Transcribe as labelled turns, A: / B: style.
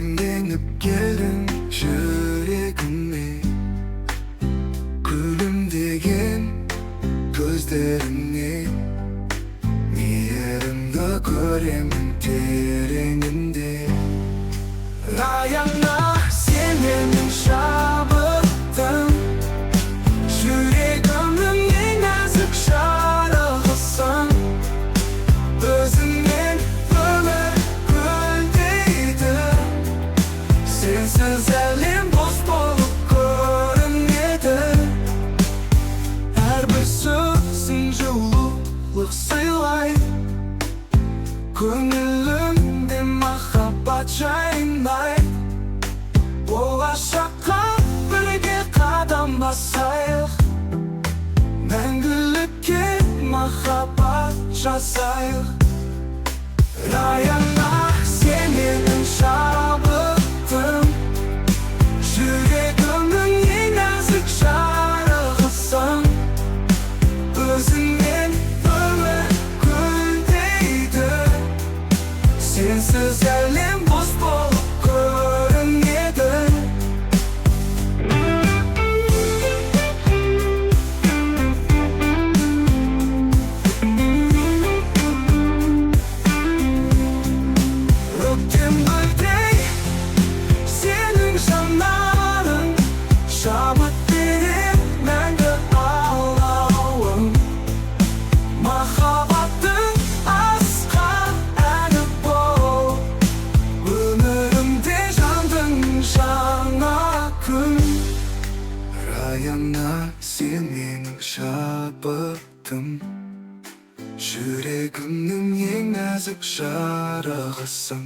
A: Emlenip gelin yüreğime, gülümdeyen gözlerini yerimde görem tereninde. Rayana senin şabıttın, yüreğimin en nazik şarkısın. Özünden ömür güldeydi, sensiz elim boş bulup görünmedi. Her bir sözün жылулық сыйлай, көңілімде махаббат жайнай. Болашаққа бірге қадам басайық, мәңгілікке махаббат жасайық. Райана сен менің шабыттым, жүрегімнің ең нәзік жарығысың. Өзіңнен өмір гүлдейді, сенсіз әлем бос болып көрінеді. Өктем гүлдей сенің жанарың, шабыт берер мәңгі алауың. Махаббаттың асқан әні бол, өмірімде жандың жаңа күн. Райана сен менің шабыттым, жүрегімнің ең нәзік жарығысың.